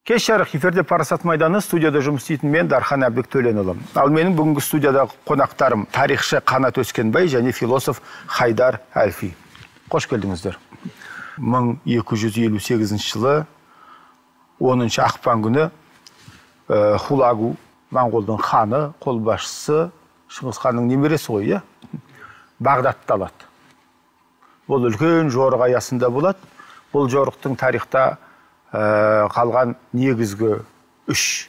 Кеш жарық эфирде Парасат майданы, студияда жұмыс істейтін мен Дархан Әбдік Төленұлы. Ал менің бүгінгі студияда қонақтарым тарихшы Қанат Өскенбай және философ Хайдар Әлфи. Қош келдіңіздер. 1258 жылы 10 ақпан күні Хулагу, Моңғолдың ханы, қолбасшысы, Шыңғыс ханның немересі ғой, Бағдатты алады. Бұл үлкен жорық аясында болады. Бұл жорықтың тарихта қалған негізгі үш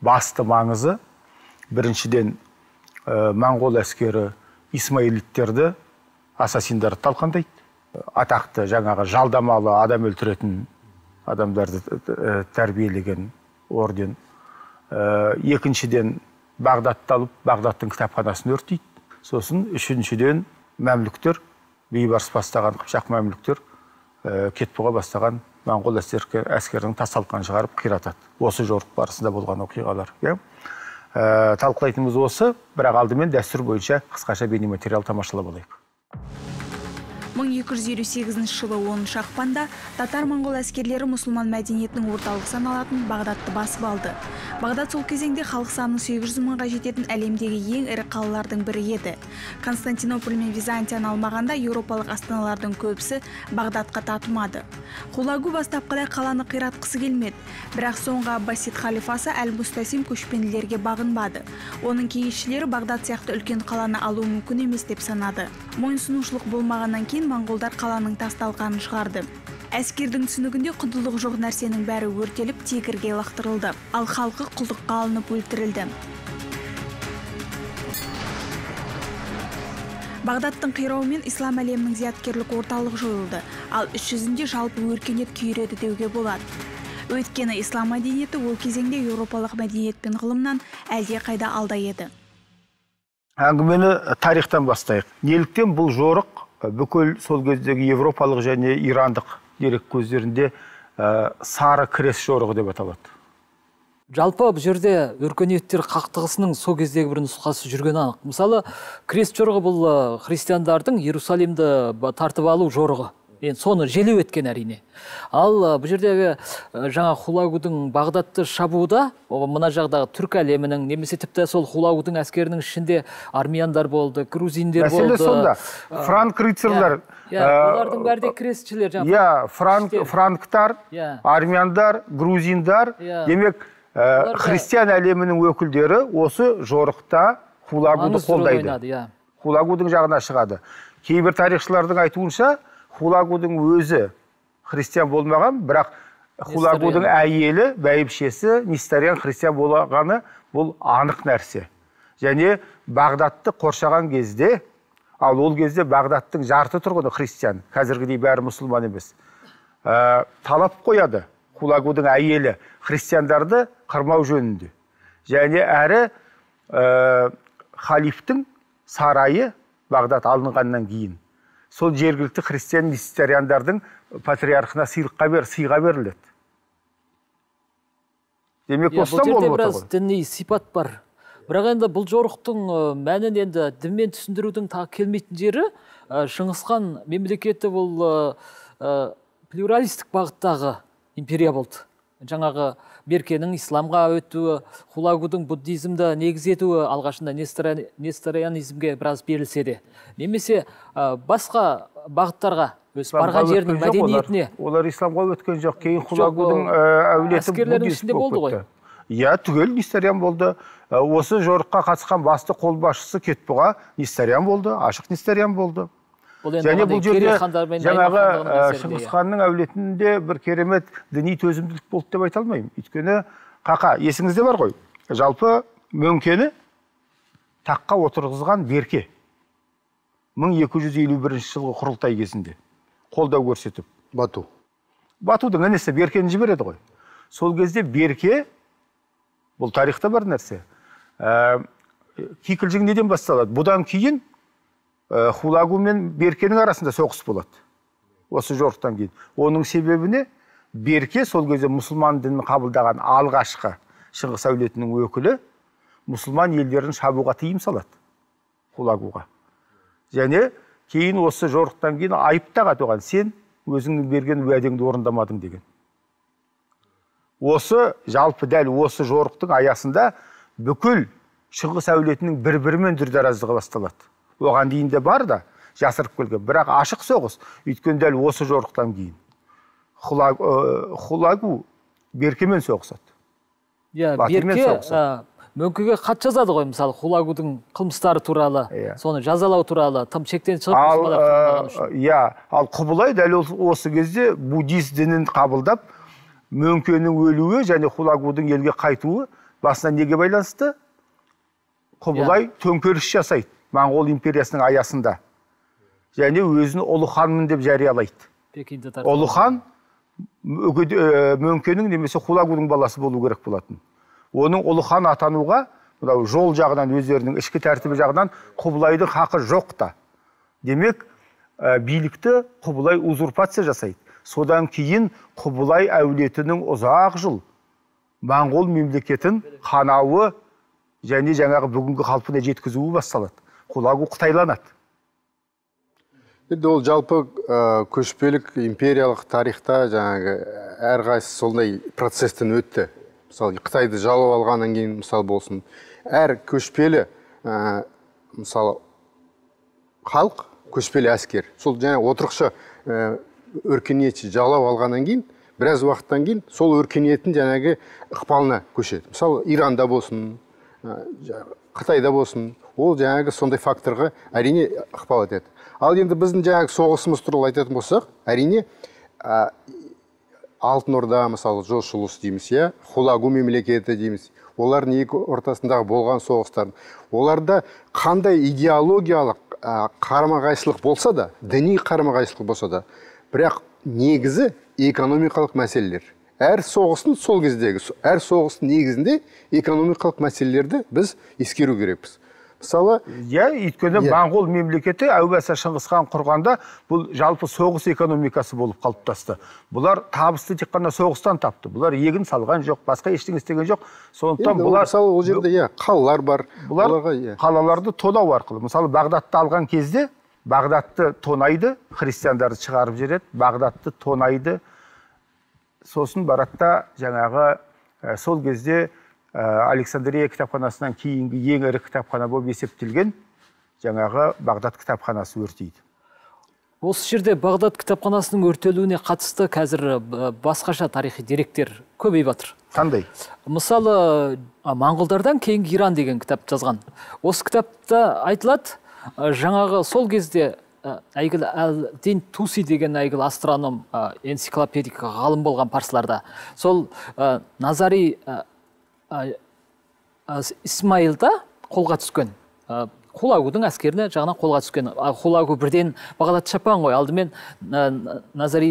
басты маңызы. Біріншіден, Моңғол әскері исмаилиттерді, ассасиндарды талқандайды. Атақты жаңағы жалдамалы адам өлтіретін адамдарды тәрбиелеген орден. Екіншіден, Бағдатты алып, Бағдаттың кітапханасын өртейді. Сосын үшіншіден, мәмлүктер, бейбарыс бастаған қыпшақ мәмлүктер кетпуға бастаған Моңғол әскерінің тасталқан шығарып қиратады. Осы жорық барысында болған оқиғалар. Талқылайтынымыз осы, бірақ алдымен дәстүр бойынша қысқаша бейнематериал тамашалап алайық. 1258 жылы 10 ақпанда татар-моңғол әскерлері мұсылман мәдениетінің орталық саналатын Бағдатты басып алды. Бағдат сол кезеңде халық саны 800 мыңға жететін әлемдегі ең ірі қалалардың бірі еді. Константинополь мен Византияны алмағанда еуропалық астаналардың көбісі Бағдатқа татымады. Хулагу бастапқыда қаланы қиратқысы келмеді, бірақ соңғы Аббасид халифасы Әл-Мустасим көшпенділерге бағынбады. Оның кеңесшілері Бағдат сияқты үлкен қаланы алу мүмкін емес деп санады. Мойынсұнушылық болмағаннан кейін моңғолдар қаланың тасталқанын шығарды. Әскердің түсінігінде құндылығы жоқ нәрсенің бәрі өртеліп тегірге лақтырылды, ал халқы құлдыққа алынып өлтірілді. Бағдаттың қирауымен ислам әлемінің зияткерлік орталық жойылды, ал іс жүзінде жалпы өркениет күйреді деуге болады. Өйткені ислам мәдениеті ол кезеңде еуропалық мәдениет пен ғылымнан әлде қайда алда еді. Әңгімені тарихтан бастайық. Неліктен бұл жорық бүкіл сол кездегі европалық және ирандық дерек көздерінде сары крест жорығы деп аталады? Жалпы бұл жерде өркениеттер қақтығысының сол кездегі бір нұсқасы жүрген анық. Мысалы, крест жорығы бұл христиандардың Иерусалимді тартып алу жорығы. Соны желеу еткен әрине. Ал бұл жердегі жаңа Хулагудың Бағдатты шабуыда, мына жағдағы түрк әлемінің, немесе тіпті сол Хулагудың әскерінің ішінде армяндар болды, грузиндер болды. Мәселе сонда, франк рыцарлар. Олардың бәрде крестшілер. Франктар, армяндар, грузиндар. Демек, христиан әлемінің өкілдері осы жорықта Хулагуды қолдайды. Хулагудың жағына шығады. Кейбір тарихшылардың айтуынша, Хулагудың өзі христиан болмаған, бірақ Хулагудың әйелі, бәйбішесі, Нестариян христиан болғаны бұл анық нәрсе. Және Бағдатты қоршаған кезде, ал ол кезде Бағдаттың жарты тұрғыны христиан, қазіргідей бәрі мұсылман емес, талап қояды Хулагудың әйелі христиандарды қырмау жөнінде. Және әрі халифтің сарайы Бағдат алынғаннан кейін сол жергілікті христиан нестариандардың патриархына сыйға беріледі. Демек, осыдан болып отыр ғой. Бұл жерде біраз діни сипат бар. Бірақ енді бұл жорықтың мәнін енді дінмен түсіндірудің тағы келмейтін жері, Шыңғыс хан мемлекеті бұл плюралистік бағыттағы империя болды. Жаңағы Беркенің исламға өтуі, Хулагудың буддизмді негіз етуі алғашында нестарианизмге біраз берілсе де. Немесе басқа бағыттарға, барған жердің мәдениетіне. Олар исламға өткен жоқ, кейін Хулагудың әулеті буддист болып кетті. Түгел нестариан болды. Осы жорыққа қатысқан басты қолбасшысы Кетпуға нестариан болды, ашық нестариан болды. Және бұл жерде жаңағы Шыңғыс ханның әулетінде бір керемет діни төзімділік болды деп айта алмаймын. Өйткені қақа, есіңізде бар ғой, жалпы мөңкені таққа отырғызған Берке 1251 жылғы құрылтай кезінде қолдау көрсетіп. Батудың інісі Беркені жібереді ғой. Сол кезде Берке, бұл тарихта бар нәрсе, кикілжің неден басталады? Бұдан кейін Хулагу мен Беркенің арасында соғыс болады. Осы жорықтан кейін. Оның себебіне Берке сол кезде мұсылман дінін қабылдаған алғашқы Шыңғыс әулетінің өкілі мұсылман елдерін шабуға тыйым салады Хулагуға. Және кейін осы жорықтан кейін айып тағады оған, сен өзіңнің берген уәдеңді орындамадың деген. Осы жалпы дәл осы жорықтың аясында бүкіл шығыс әулетінің бір-бірімен дүрдараздығы басталады. Оған дейін де бар да жасырып келген, бірақ ашық соғыс. Өйткені дәл осы жорықтан кейін Хулагу Беркемен соғысады. Берке Мөңкеге хат жазады ғой, мысалы, Хулагудың қылмыстары туралы, соны жазалау туралы, тым шектен шығып. Ал Құбылай дәл осы кезде буддист дінін қабылдап, Мөңкенің өлуі және Хулагудың елге қайтуы басына неге байланысты? Құбылай төңкеріс жасайды Моңғол империясының аясында. Және өзін ұлы ханмын деп жариялайды. Ұлы хан Мөңкенің немесе Хулагудың баласы болу керек болатын. Оның ұлы хан атануға жол жағынан, өздерінің ішкі тәртібі жағынан Құбылайдың хақы жоқ та. Демек, билікті Құбылай узурпация жасайды. Содан кейін Құбылай әулетінің ұзақ жыл Моңғол мемлекетін қанауы және жаңағы бүгінгі қалпына жеткізуі басталады. Хулагу қытайланады. Ол жалпы көшпелік империялық тарихта жаңағы әрқайсысы сондай процестен өтті. Мысалы, Қытайды жаулап алғаннан кейін, мысалы болсын, әр көшпелі, мысалы, халық, көшпелі әскер. Сол жаңа отырықшы өркениетші жаулап алғаннан кейін, біраз уақыттан кейін, сол өркениеттің жаңағы ықпалына көшеді. Мысалы, Иранда болсын, Қытайда болсын, ол жаңағы сондай факторға әрине ықпал етеді. Ал енді біздің жаңағы соғысымыз туралы айтатын болсақ, әрине Алтын Орда, мысалы, Жошы ұлыс дейміз, Хулагу мемлекеті дейміз. Олардың екі ортасындағы болған соғыстар. Оларда қандай идеологиялық қарама-қайшылық болса да, діни қарама-қайшылық болса да, бірақ негізі экономикалық мәселелер. Әр соғыстың сол кездегі, әр соғыстың негізінде экономикалық мәселелерді біз ескеру керекпіз. Мысалы, өйткені Моңғол мемлекеті әубәса Шыңғыс хан құрғанда бұл жалпы соғыс экономикасы болып қалыптасты. Бұлар табысты тек қана соғыстан тапты. Бұлар егін салған жоқ, басқа ештеңе істеген жоқ. Сондықтан бұлар мысалы ол жерде қалалар бар. Бұлар қалаларды тонау арқылы. Мысалы, Бағдатты алған кезде Бағдатты тонайды, христиандарды шығарып жібереді, Бағдатты тонайды. Сосын баратта жаңағы сол кезде Александрия кітапханасынан кейінгі ең ірі кітапхана болып есептелген жаңағы Бағдат кітапханасы өртейді. Осы жерде Бағдат кітапханасының өртелуіне қатысты қазір басқаша тарихи деректер көбейіп жатыр. Қандай? Мысалы, Моңғолдардан кейінгі Иран деген кітап жазған. Осы кітапта айтылады, жаңағы сол кезде әйгілі Әл-Дин Туси деген әйгілі астроном, энциклопедик ғалым болған парсыларда. Сол Назари Исмаилда қолға түскен, Хулагудың әскеріне жағынан қолға түскен. Хулагу бірден Бағдат шапқан ғой, алдымен Назари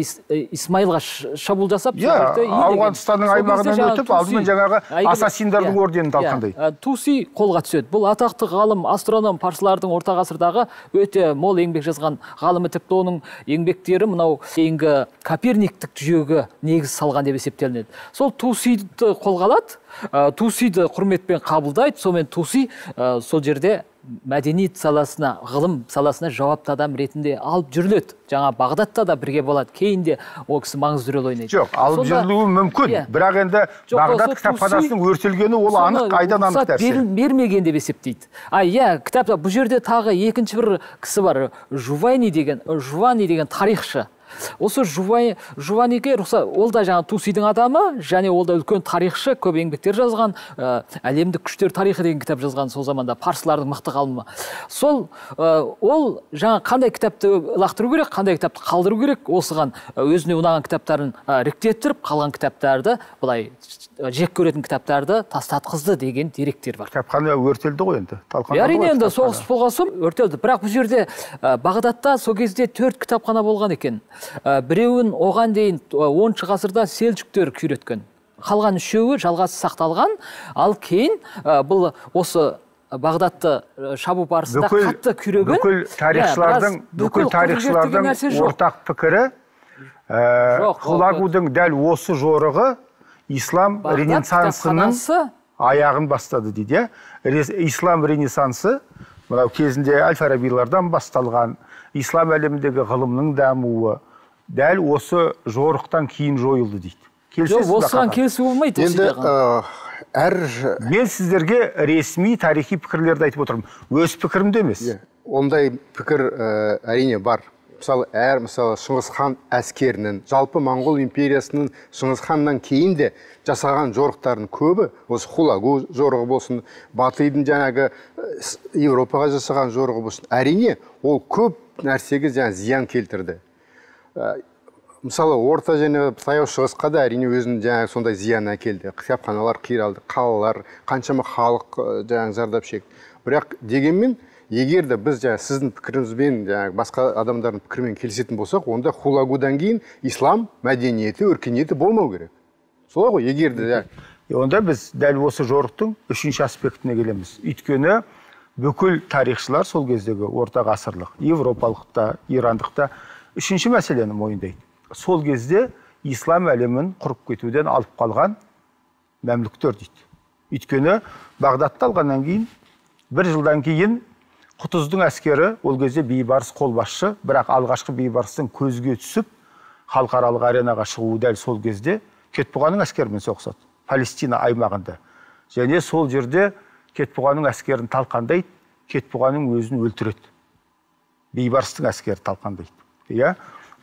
Исмаилға шабуыл жасап, Ауғанстанның аймағынан өтіп, алдымен жаңағы ассасиндардың орденін талқандайды. Туси қолға түседі. Бұл атақты ғалым, астроном, парсылардың орта ғасырдағы өте мол еңбек жазған ғалымы, тіпті оның еңбектері мынау кейінгі Коперниктік жүйеге негіз салған деп есептелінеді. Сол Тусиді қолға алады, Тусиді құрметпен қабылдайды, сонымен Туси сол жерде мәдениет саласына, ғылым саласына жауапты адам ретінде алып жүріледі. Жаңа Бағдатта да бірге болады, кейінде ол кісі маңызды рөл ойнайды. Жоқ, алып жүрілуі мүмкін, бірақ енді Бағдат кітапханасының өртелгені ол анық, қайдан анық нәрсе. Бермеген деп есептейді. Кітапта бұл жерде тағы екінші бір кісі бар, Жувани деген тарихшы. Осы Жуваниге ол да жаңа Тусидің адамы, және ол да үлкен тарихшы, көп еңбектер жазған, әлемдік күштер тарихы деген кітап жазған сол заманда, парсылардың мықты ғалымы. Сол ол жаңа қандай кітапты лақтыру керек, қандай кітапты қалдыру керек, осыған өзіне ұнаған кітаптарын реттеттіріп, қалған кітаптарды, былай жек көретін кітаптарды тастатқызды деген деректер бар. Кітапхана өртелді ғой енді. Әрине енді соғыс болған соң өртелді. Бірақ бұл жерде Бағдатта сол кезде 4 кітапхана болған екен. Біреуін оған дейін 10-шы ғасырда селжүктер күйреткен. Қалған 3-еуі жалғасы сақталған, ал кейін бұл осы Бағдатты шабу барысында қатты күйреген. Бүкіл тарихшылардың ортақ пікірі Хулагудың дәл осы жорығы ислам ренессансының аяғын бастады дейді. Ислам ренессансы мынау кезінде Әл-Фарабилардан басталған ислам әлеміндегі ғылымның дамуы дәл осы жорықтан кейін жойылды дейді. келісесіз бе? Осыған келісу болмайды. Енді мен сіздерге ресми тарихи пікірлерді айтып отырмын. Өз пікірімді емес. Ондай пікір әрине бар. Мысалы, Шыңғыс хан әскерінің, жалпы Моңғол империясының Шыңғыс ханнан кейін де жасаған жорықтардың көбі, осы Хулагу жорығы болсын, Батыйдың жаңағы Европаға жасаған жорығы болсын, әрине ол көп нәрсеге зиян келтірді. Мысалы, орта және таяу шығысқа да әрине өзінің жаңағы сондай зиян әкелді. Кітапханалар қиралды, қалалар, қаншама халық жаңағы зардап шекті. Бірақ дегенмен, егер де біз сіздің пікіріңізбен, басқа адамдардың пікірімен келісетін болсақ, онда Хулагудан кейін ислам мәдениеті, өркениеті болмау керек. Солай ғой, егер де. Онда біз дәл осы жорықтың үшінші аспектіне келеміз. Өйткені бүкіл тарихшылар сол кездегі орта ғасырлық, европалықта, ирандықта үшінші мәселені мойындайды. Сол кезде ислам әлемін құрып кетуден алып қалған мәмлүктер дейді. Өйткені Бағдатты алғаннан кейін, бір жылдан кейін Құтыздың әскері ол кезде бейбарыс қолбасшы, бірақ алғашқы бейбарыстың көзге түсіп, халықаралық аренаға шығуы дәл сол кезде Кетбұғаның әскерімен соғысады, Палестина аймағында. Және сол жерде Кетбұғаның әскерін талқандайды, Кетбұғаның өзін өлтіреді. Бейбарыстың әскері талқандайды.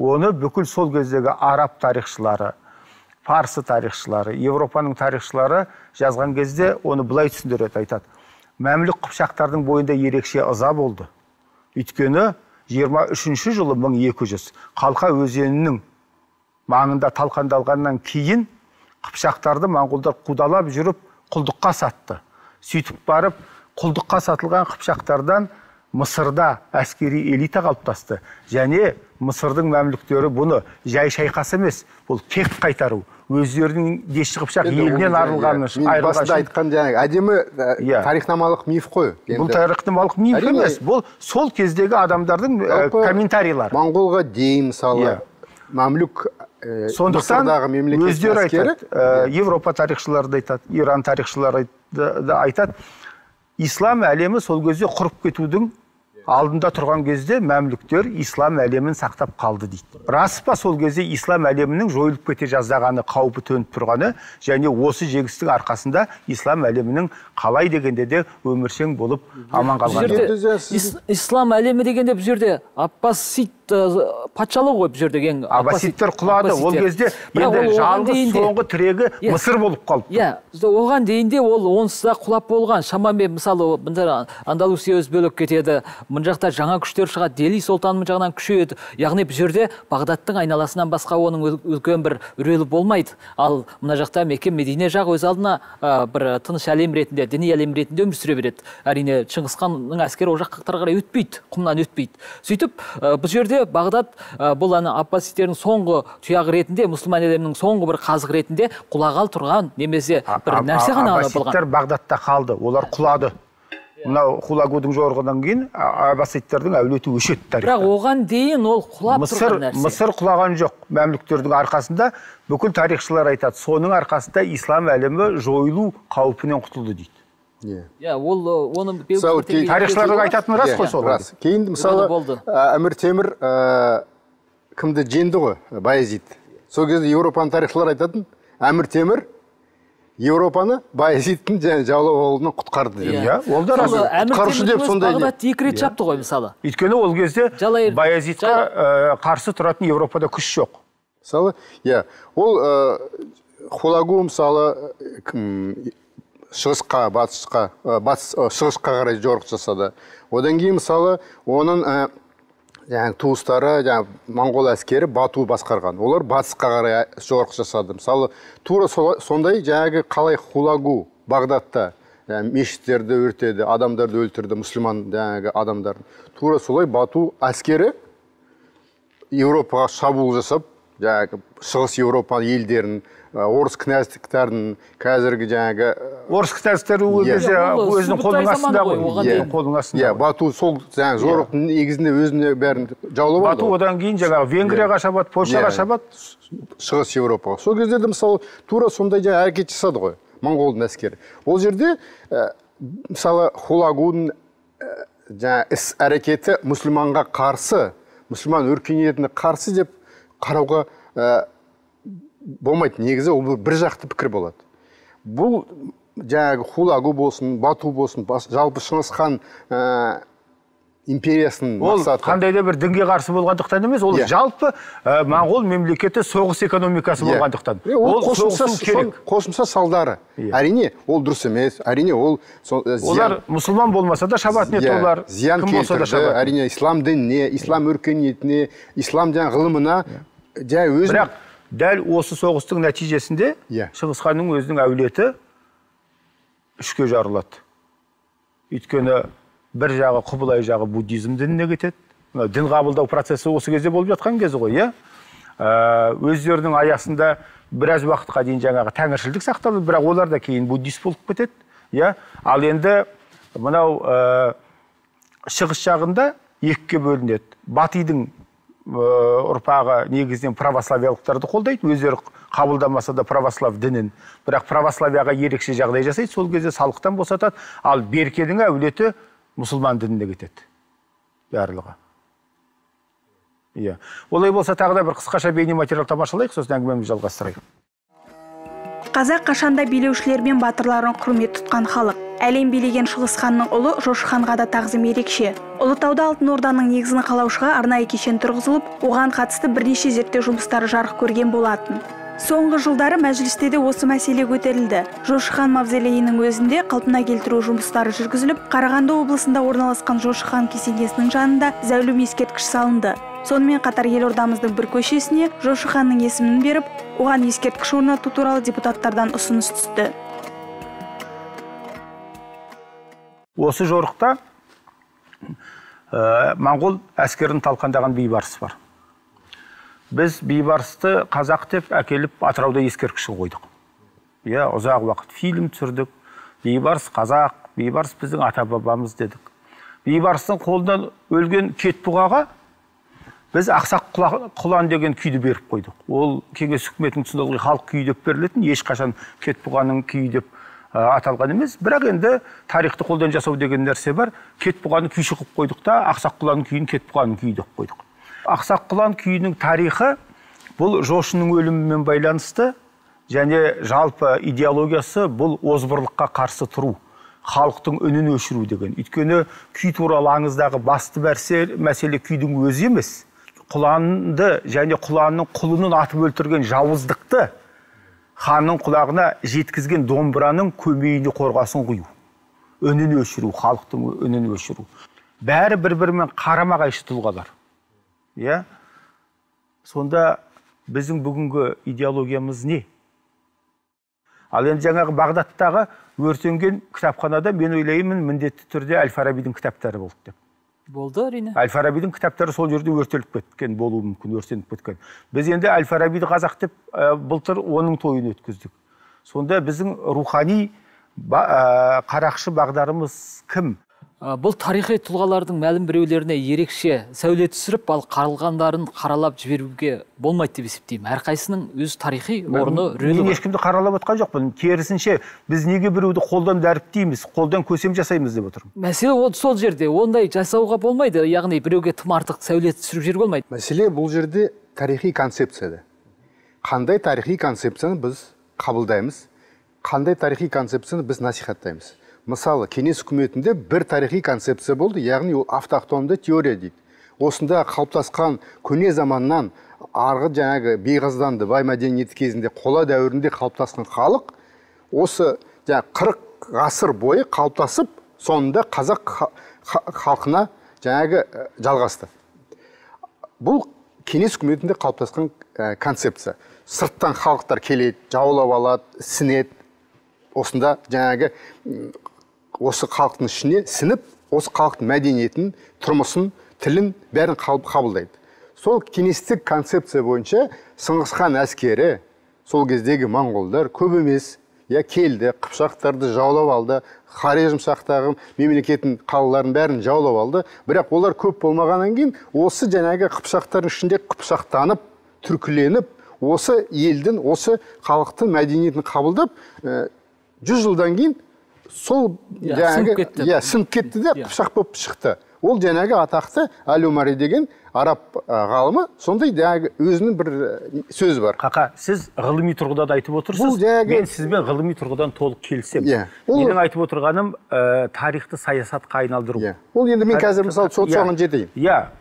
Оны бүкіл сол кездегі араб тарихшылары, парсы тарихшылары, Европаның тарихшылары жазған кезде оны былай түсіндіреді, айтады. Мәмлүк қыпшақтардың бойында ерекше ыза болды. Өйткені 23 жылы 1200 Қалқа өзенінің маңында талқандалғаннан кейін қыпшақтарды моңғолдар қудалап жүріп құлдыққа сатты. Сөйтіп барып құлдыққа сатылған қыпшақтардан Мысырда әскери элита қалыптасты. Және Мысырдың мәмлүктері бұны жай шайқас емес, бұл кек қайтару. Өздерінің Дешті Қыпшақ елінен арылғаны. Басында айтқан әдемі тарихнамалық миф қой. Бұл тарихнамалық миф емес, бұл сол кездегі адамдардың комментарийлары. Моңғолға дейін мысалы мәмлүк Мысырдағы мемлекеттің әскері. Европа тарихшылары да айтады, Иран тарихшылары да айтады. Ислам әлемі сол кезде құрып кетудің алдында тұрған кезде мәмлүктер ислам әлемін сақтап қалды дейді. Рас па сол кезде ислам әлемінің жойылып кете жаздағаны, қаупі төніп тұрғаны, және осы жеңістің арқасында ислам әлемінің қалай дегенде де өміршең болып аман қалған. Ислам әлемі дегенде бұл жерде Аббасид патшалық ғой бұл жерде. Аббасидтер құлады. Ол кезде енді жалғыз соңғы тірегі Мысыр болып қалды. Оған дейінде ол онсыз да құлап болған. Шамамен мысалы Андалусия өз бөліп кетеді. Мұн жақта жаңа күштер шығады, Дели сұлтанның жағынан күшейеді. Яғни бұл жерде Бағдаттың айналасынан басқа оның үлкен бір үрелі болмайды. Ал мына жақта Мекке, Медине жағы өз алдына бір тыныш әлем ретінде, діни әлем ретінде өмір сүре береді. Әрине Шыңғыс ханның әскері о жақтарға қарай өтпейді, құмнан өтпейді. Сөйтіп бұл жерде Бағдат бұл Аббасидтердің соңғы тұяғы ретінде, мұсылман әлемінің соңғы бір қазық ретінде құлағалы тұрған немесе бір нәрсе ғана болған. Аббасидтер Бағдатта қалды, олар құлады. Мынау Хулагудың жорығынан кейін Аббасидтердің әулеті өшеді тарихта. Бірақ оған дейін ол құлап тұрған нәрсе. Мысыр құлаған жоқ. Мәмлүктердің арқасында бүкіл тарихшылар айтады. Соның арқасында ислам әлемі жойылу қаупінен құтылды дейді. Ол оны тарихшылардың айтатыны рас қой сол. Кейін мысалы Әмір Темір кімді жеңді ғой, Баязид. Сол кезде Европаның тарихшылар айтатын, Әмір Темір Европаны Баязидтің жаулап алуынан құтқарды. Ол да рас. Құтқарушы деп сондай. Бағдат 2 рет шапты ғой мысалы. Өйткені ол кезде Баязидқа қарсы тұратын Европада күш жоқ. Мысалы, ол Хулагу мысалы шығысқа, шығысқа қарай жорық жасады. Одан кейін мысалы оның туыстары, моңғол әскері Бату басқарған. Олар батысқа қарай жорық жасады. Мысалы, тура сондай қалай Хулагу Бағдатта мешіттерді өртеді, адамдарды өлтірді, мұсылман адамдарды. Тура солай Бату әскері Европаға шабуыл жасап, шығыс Европа елдерін, орыс князьдіктердің қазіргі орыс князьдіктері өзінің қолының астында ғой. Бату сол жорықтың негізінде өзіне бәрін жаулап алды. Бату одан кейін Венгрияға шабады, Польшаға шабады, шығыс Европаға. Сол кездерде мысалы тура сондай әрекет жасады ғой моңғолдың әскері. Ол жерде мысалы Хулагудың іс әрекеті мұсылманға қарсы, мұсылман өркениетіне қарсы деп қарауға болмайды. Негізі ол бір жақты пікір болады. Бұл жаңағы Хулагу болсын, Бату болсын, жалпы Шыңғыс хан империясының мақсаты. Ол қандай да бір дінге қарсы болғандықтан емес, ол жалпы моңғол мемлекеті соғыс экономикасы болғандықтан. Ол қосымша салдары. Әрине, ол дұрыс емес. Әрине, олар мұсылман болмаса да шабатын еді олар. Зиян келтірді. Әрине, ислам дініне, ислам өркениетіне, ислам ғылымына бірақ дәл осы соғыстың нәтижесінде Шыңғыс ханның өзінің әулеті үшке жарылады. Өйткені бір жағы Құбылай жағы буддизм дініне кетеді. Дін қабылдау процесі осы кезде болып жатқан кезі ғой, өздерінің аясында біраз уақытқа дейін жаңағы тәңіршілдік сақталды, бірақ олар да кейін буддист болып кетеді. Ал енді мынау шығыс жағында екіге бөлінеді. Батыйдың ұрпағы негізінен православиялықтарды қолдайды, өздері қабылдамаса да православ дінін, бірақ православияға ерекше жағдай жасайды, сол кезде салықтан босатады, ал Беркенің әулеті мұсылман дініне кетеді барлығы. Олай болса тағы да бір қысқаша бейне материал тамашалайық, сосын әңгімемізді жалғастырайық. Қазақ қашанда билеушілер мен батырларын құрмет тұтқан халық. Әлем билеген Шыңғыс ханның ұлы Жошы ханға да тағзым ерекше. Ұлытауда Алтын Орданың негізін қалаушыға арнайы кешен тұрғызылып, оған қатысты бірнеше зерттеу жұмыстары жарық көрген болатын. Соңғы жылдары мәжілісте де осы мәселе көтерілді. Жошы хан мавзолейінің өзінде қалпына келтіру жұмыстары жүргізіліп, Қарағанды облысында орналасқан Жошы хан кесенесінің жанында зәулім ескерткіш салынды. Сонымен қатар елордамыздың бір көшесіне Жошы ханның есімін беріп, оған ескерткіш орнату туралы депутаттардан ұсыныс түсті. Осы жорықта моңғол әскерін талқандаған бейбарыс бар. Біз бейбарысты қазақ деп әкеліп Атырауда ескерткішін қойдық. Ұзақ уақыт фильм түсірдік. Бейбарыс қазақ, бейбарыс біздің ата-бабамыз дедік. Бейбарыстың қолынан өлген Кетбұғаға біз Ақсақ құлан деген күйді беріп қойдық. Ол кеңес үкіметінің тұсында халық күйі деп берілетін, ешқашан Кетбұғаның күйі деп аталған емес. Бірақ енді тарихты қолдан жасау деген нәрсе бар. Кетбұғаны күйші қылып қойдық та, Ақсақ құланның күйін Кетбұғаның күйі деп қойдық. Ақсақ құлан күйінің тарихы бұл Жошының өлімімен байланысты, және жалпы идеологиясы бұл озбырлыққа қарсы тұру, халықтың үнін өшіру деген. Өйткені күй туралы аңыздағы басты мәселе күйдің өзі емес, құланды және құланның құлынын атып өлтірген жауыздықты ханның құлағына жеткізген домбыраның көмейіне қорғасын құю, үнін өшіру, халықтың үнін өшіру. Бәрі бір-бірімен қарама-қайшы тұлғалар. Сонда біздің бүгінгі идеологиямыз не? Ал енді жаңағы Бағдаттағы өртенген кітапханада мен ойлаймын, міндетті түрде Әл-Фарабидің кітаптары болды деп. Болды, әрине. Әл-Фарабидің кітаптары сол жерде өртеліп кеткен, болуы мүмкін, өртеніп кеткен. Біз енді Әл-Фарабиді қазақ деп былтыр оның тойын өткіздік. Сонда біздің рухани қарақшы бағдарымыз кім? Бұл тарихи тұлғалардың мәлім біреулеріне ерекше сәуле түсіріп, ал қалғандарын қаралап жіберуге болмайды деп есептеймін. Әрқайсының өз тарихи орны, рөлі бар. Мен ешкімді қаралап отқан жоқпын. Керісінше, біз неге біреуді қолдан дәріптейміз, қолдан көсем жасаймыз деп отырмын. Мәселе сол жерде, ондай жасауға болмайды, яғни біреуге тым артық сәуле түсіріп жіберуге болмайды. Мәселе бұл жерде тарихи концепцияда. Қандай тарихи концепцияны біз қабылдаймыз, қандай тарихи концепцияны біз насихаттаймыз. Мысалы, кеңес үкіметінде бір тарихи концепция болды, яғни ол автохтонды теория дейді. Осында қалыптасқан көне заманнан арғы жаңағы бейғазданды бай мәдениеті кезінде қола дәуірінде қалыптасқан халық осы 40 ғасыр бойы қалыптасып, соңында қазақ халқына жаңағы жалғасты. Бұл кеңес үкіметінде қалыптасқан концепция. Сырттан халықтар келеді, жаулап алады, сінеді. Осында жаңағы осы халықтың ішіне сініп, осы халықтың мәдениетін, тұрмысын, тілін бәрін қабылдайды. Сол кеңестік концепция бойынша Шыңғыс хан әскері, сол кездегі моңғолдар көп емес, келді, қыпшақтарды жаулап алды, Хорезмшахтағы мемлекеттің қалаларын бәрін жаулап алды. Бірақ олар көп болмағаннан кейін, осы жаңағы қыпшақтардың ішінде қыпшақтанып, түркіленіп, осы елдің, осы халықтың мәдениетін қабылдап, 100 жылдан кейін сол сынып кетті де қыпшақ болып шықты. Ол жаңағы атақты Аль-Умари деген араб ғалымы, сондай өзінің бір сөзі бар. Қақа, сіз ғылыми тұрғыдан айтып отырсыз, мен сізбен ғылыми тұрғыдан толық келісем. Менің айтып отырғаным тарихты саясатқа айналдыру. Ол енді мен қазір мысалы соған жетейін.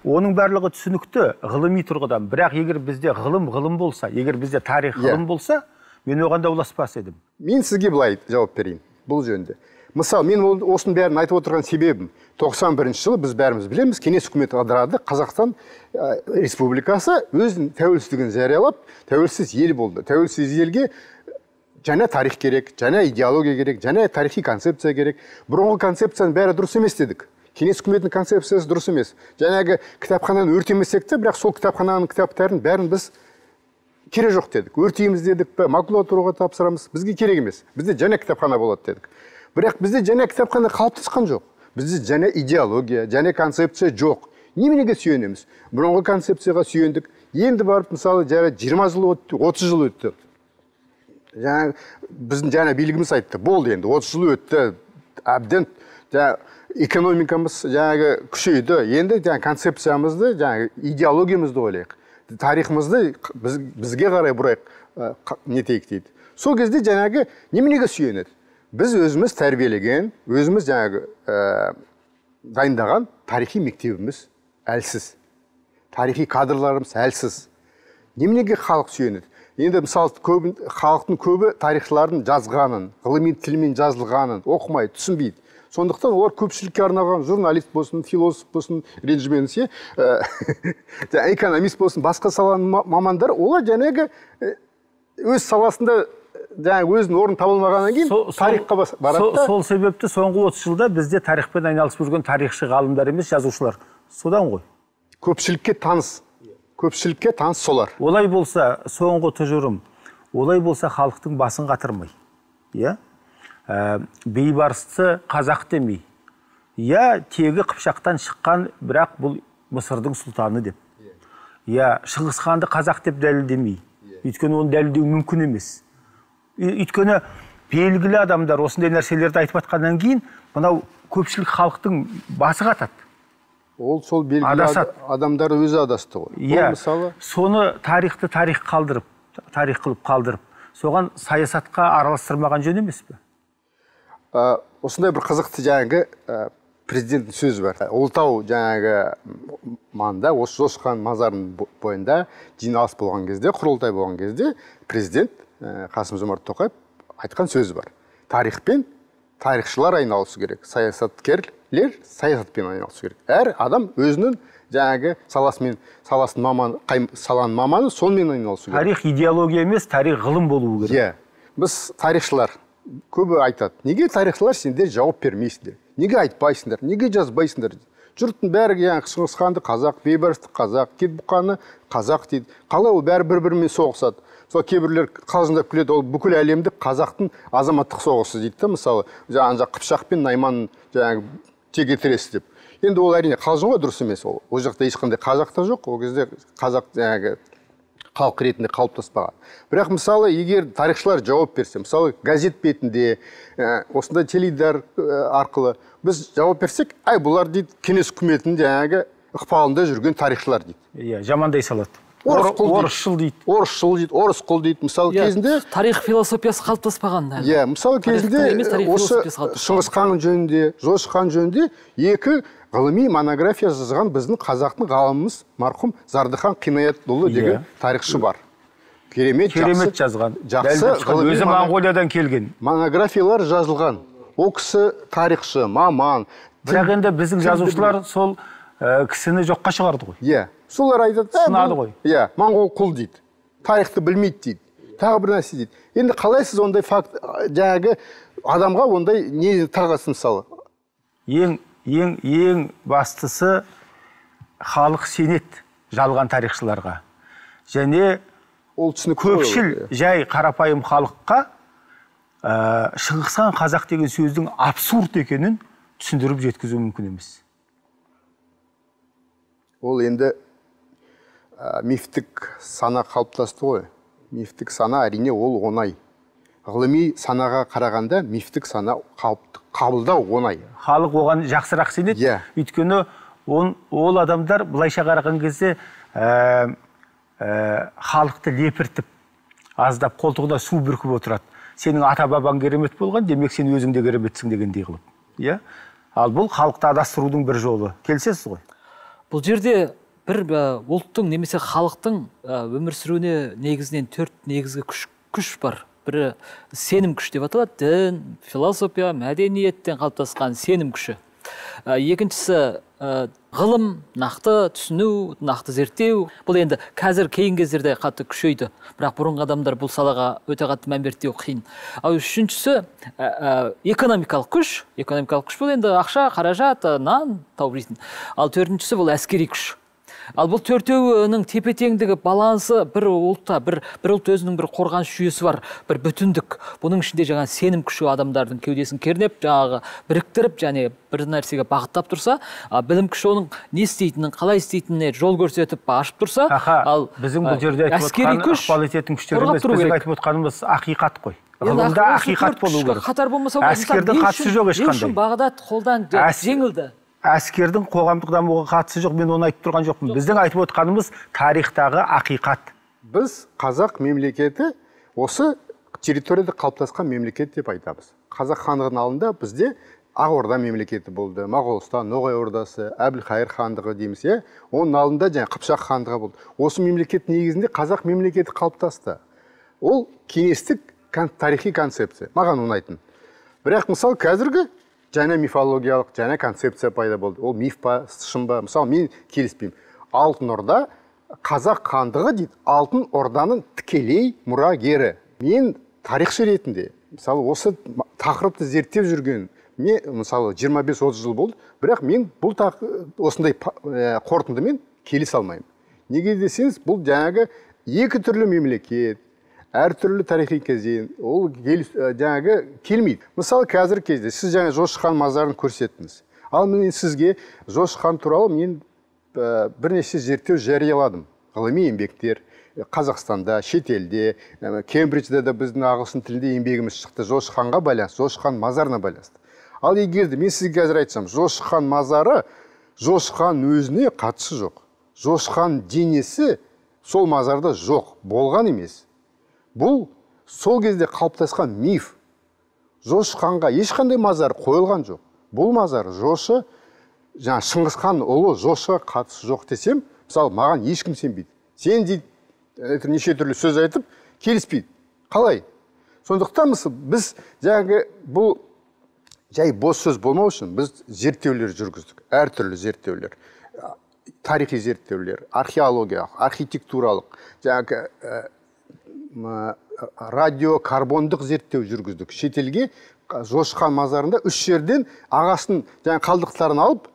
Оның барлығы түсінікті ғылыми тұрғыдан, бірақ егер бізде ғылым болса, егер бізде тарих ғылым болса, мен оған дауласпас едім. Мен сізге былай жауап берейін бұл жөнінде. Мысалы, мен осының бәрін айтып отырған себебім, 91 жылы біз бәріміз білеміз, кеңес үкіметі ыдырады, Қазақстан Республикасы өзінің тәуелсіздігін жариялап, тәуелсіз ел болды. Тәуелсіз елге жаңа тарих керек, жаңа идеология керек, жаңа тарихи концепция керек. Бұрынғы концепцияның бәрі дұрыс емес дедік. Кеңес үкіметінің концепциясы дұрыс емес. Жаңағы кітапхананы өртемесек те, бірақ сол кітапхананың кітаптарын бәрін біз керек жоқ дедік. Өртейміз дедік пе, макулатураға тапсырамыз. Бізге керек емес. Бізде жаңа кітапхана болады дедік. Бірақ бізде жаңа кітапхана қалыптасқан жоқ. Бізде жаңа идеология, жаңа концепция жоқ. Неменеге сүйенеміз? Бұрынғы концепцияға сүйендік. Енді барып, мысалы, 20 жыл өтті, 30 жыл өтті. Біздің жаңа билігіміз айтты, болды енді, 30 жыл өтті, әбден экономикамыз күшейді. Енді концепциямызды, идеологиямызды ойлайық. Тарихымызды бізге қарай бұрайық, нетейік дейді. Сол кезде жаңағы неменеге сүйенеді? Біз өзіміз тәрбиелеген, өзіміз дайындаған тарихи мектебіміз әлсіз. Тарихи кадрларымыз әлсіз. Неменеге халық сүйенеді? Енді мысалы халықтың көбі тарихшылардың жазғанын, ғылыми тілмен жазылғанын оқымай, түсінбейді. Сондықтан олар көпшілікке арналған журналист болсын, философ болсын, ренжімеңіз, экономист болсын, басқа саланың мамандар, олар жаңағы өз саласында өзінің орын табылмағаннан кейін тарихқа барады. Сол себепті соңғы 30 жылда бізде тарихпен айналысып жүрген тарихшы ғалымдар емес, жазушылар. Содан ғой. Көпшілікке таныс солар. Олай болса, соңғы тұжырым, олай болса халықтың басын қатырмай. Бейбарысты қазақ демей. Тегі Қыпшақтан шыққан, бірақ бұл Мысырдың сұлтаны деп. Шыңғысханды қазақ деп дәлелдемей. Өйткені оны дәлелдеу мүмкін емес. Өйткені белгілі адамдар осындай нәрселерді айтып атқаннан кейін, мынау көпшілік халықтың басы қатады. Ол сол белгілі адамдар өзі адасты ғой. Соны тарихты тарих қылып қалдырып, соған саясатқа араластырмаған жөн емес пе? Осындай бір қызықты жаңағы президенттің сөзі бар. Ұлытау жаңағы маңында, осы Жошы хан мазарының бойында жиналыс болған кезде, құрылтай болған кезде, президент Қасым-Жомарт Тоқаев айтқан сөзі бар. Тарихпен тарихшылар айналысу керек, саясаткерлер саясатпен айналысу керек. Әр адам өзінің жаңағы саланың маманы сонымен айналысу керек. Тарих идеология емес, тарих ғылым болуы керек. Біз тарихшылар көбі айтады, неге тарихшылар сендер жауап бермейсіңдер? Неге айтпайсыңдар? Неге жазбайсыңдар? Жұрттың бәрі Шыңғысханды қазақ, Бейбарысты қазақ, Кетбұқаны қазақ дейді. Қалай ол бәрі бір-бірімен соғысады? Мысалы, кейбірлер қалжыңдап күледі, ол бүкіл әлемдік қазақтың азаматтық соғысы дейді. Мысалы, Қыпшақ пен Найманның теге тіресі деп. Енді ол әрине қалжың ғой, дұрыс емес. Ол жақта ешқандай қазақ та жоқ, ол кезде қазақ халық ретінде қалыптаспаған. Бірақ мысалы, егер тарихшылар жауап берсе, мысалы, газет бетінде, осындай теледидар арқылы біз жауап берсек, бұлар дейді, кеңес үкіметінің ықпалында жүрген тарихшылар дейді. Жамандай салады. Орысшыл дейді, орысқұл дейді. Мысалы, кезінде тарих философиясы қалыптаспаған. Мысалы, кезінде осы Шыңғыс хан жөнінде, Жошы хан жөнінде екі ғылыми монография жазған біздің қазақтың ғалымымыз марқұм Зардыхан Қинаятұлы деген тарихшы бар. Керемет жазған. Жақсы өзі Монғолиядан келген. Монографиялар жазылған. Ол кісі тарихшы, маман. Бірақ енді біздің жазушылар сол кісіні жоққа шығарды ғой. Солар айтады, сынады ғой. Моңғол құл дейді. Тарихты білмейді дейді. Тағы бір нәрсе дейді. Енді қалай сіз ондай факт, жаңағы адамға ондай не тағасыз мысалы? Ең бастысы халық сенеді жалған тарихшыларға. Және көпшіл жай қарапайым халыққа Шыңғысхан қазақ деген сөздің абсурд екенін түсіндіріп жеткізу мүмкін емес. Ол енді мифтік сана қалыптасты ғой. Мифтік сана әрине ол оңай. Ғылыми санаға қарағанда мифтік сана қабылдау оңай. Халық оған жақсырақ сенеді. Өйткені ол адамдар былайша қараған кезде халықты лепіртіп, аздап қолтығына су бүркіп отырады. Сенің ата-бабаң керемет болған, демек сен өзің де кереметсің дегендей қылып. Иә? Ал бұл халықты адастырудың бір жолы. Келісесіз ғой? Бұл жерде бір ұлттың немесе халықтың өмір сүруіне негізінен 4 негізгі күш бар. Бірі сенім күш деп аталады. Дін, философия, мәдениеттен қалыптасқан сенім күші. Екіншісі ғылым, нақты түсіну, нақты зерттеу. Бұл енді қазір кейін кездерде қатты күшейді. Бірақ бұрынғы адамдар бұл салаға өте қатты мән берді қиын. Ал үшіншісі экономикалық күш. Экономикалық күш бұл енді ақша, қаражат, нан тауып жейтін. Ал төртіншісі бұл әскери күш. Ал бұл төртеуінің тепе-теңдігі балансы бір ұлтта, бір ұлт өзінің бір қорғаныс жүйесі бар, бір бүтіндік. Бұның ішінде жаңа сенім күші адамдардың кеудесін кернеп, жаңағы біріктіріп, және бір нәрсеге бағыттап тұрса, білім күші оның не істейтінін, қалай істейтініне жол көрсетіп, ашып тұрса, ал біздің бұл жерде айтып отқан ықпал ететін күштер емес, біздің айтып отқанымыз ақиқат қой. Ғылымда ақиқат болу керек. Қатар болмаса, әскердің қатысы жоқ ешқандай. Бағдат қолдан жеңілді. Әскердің қоғамдық дамуға қатысы жоқ, мен оны айтып тұрған жоқпын. Біздің айтып отқанымыз тарихтағы ақиқат. Біз қазақ мемлекеті осы территорияда қалыптасқан мемлекет деп айтамыз. Қазақ хандығының алдында бізде Ақ Орда мемлекеті болды, Моғолстан, Ноғай Ордасы, Әбілқайыр хандығы дейміз, иә? Оның алдында жаңа Қыпшақ хандығы болды. Осы мемлекет негізінде қазақ мемлекеті қалыптасты. Ол кеңестік тарихи концепция. Маған ұнайтын. Бірақ мысалы қазіргі жаңа мифологиялық, жаңа концепция пайда болды. Ол миф па, шын ба? Мысалы, мен келіспеймін. Алтын Орда, қазақ хандығы дейді, Алтын Орданың тікелей мұрагері. Мен тарихшы ретінде, мысалы, осы тақырыпты зерттеп жүрген, мен, мысалы, 25-30 жыл болды, бірақ мен бұл осындай қорытындымен келісе алмаймын. Неге десеңіз, бұл жаңағы екі түрлі мемлекет, әртүрлі тарихи кезең, ол жаңағы келмейді. Мысалы, қазір кезде сіз жаңа Жошы хан мазарын көрсеттіңіз. Ал мен сізге Жошы хан туралы мен бірнеше зерттеу жарияладым. Ғылыми еңбектер, Қазақстанда, шетелде, Кембриджде де біздің ағылшын тілінде еңбегіміз шықты. Жошы ханға байланысты, Жошы хан мазарына байланысты. Ал егерде мен сізге қазір айтсам, Жошы хан мазары Жошы хан өзіне қатысы жоқ. Жошы хан денесі сол мазарда жоқ, болған емес. Бұл сол кезде қалыптасқан миф. Жошы ханға ешқандай мазар қойылған жоқ. Бұл мазар Жошы, жаңа Шыңғыс хан ұлы Жошыға қатысы жоқ десем, мысалы, маған ешкім сенбейді. Сен дейді, неше түрлі сөз айтып, келіспейді. Қалай? Сондықтан біз жаңағы бұл жай бос сөз болмау үшін біз зерттеулер жүргіздік. Әртүрлі зерттеулер. Тарихи зерттеулер, археологиялық, архитектуралық, жаңағы радиокарбондық зерттеу жүргіздік. Шетелге Жошы хан мазарында 3 жерден ағасын жаңа қалдықтарын алып,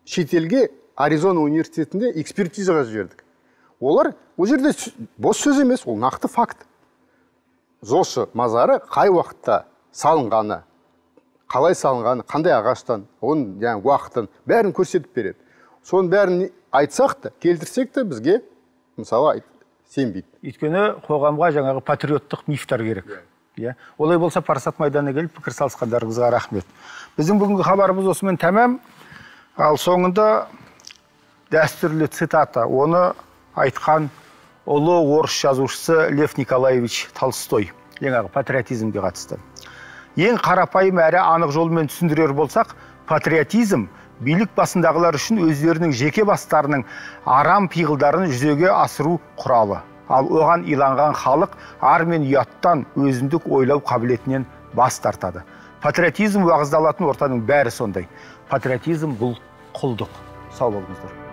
шетелге Аризона университетінде экспертизаға жібердік. Олар ол жерде бос сөз емес, ол нақты факт. Жошы мазары қай уақытта салынғаны, қалай салынғаны, қандай ағаштан, оның жаңа уақытын бәрін көрсетіп береді. Соның бәрін айтсақ та, келтірсек те бізге мысалы сенбейді. Өйткені қоғамға жаңағы патриоттық мифтар керек. Олай болса Парасат майданына келіп пікір салысқандарыңызға рахмет. Біздің бүгінгі хабарымыз осымен тәмам. Ал соңында дәстүрлі цитата. Оны айтқан ұлы орыс жазушысы Лев Николаевич Толстой. Жаңағы патриотизмге қатысты. Ең қарапайым әрі анық жолмен түсіндірер болсақ, патриотизм билік басындағылар үшін өздерінің жеке бастарының арам пиғылдарын жүзеге асыру құралы. Ал оған иланған халық ар мен ұяттан өзіндік ойлау қабілетінен бас тартады. Патриотизм уағыздалатын ортаның бәрі сондай. Патриотизм бұл құлдық. Сау болыңыздар.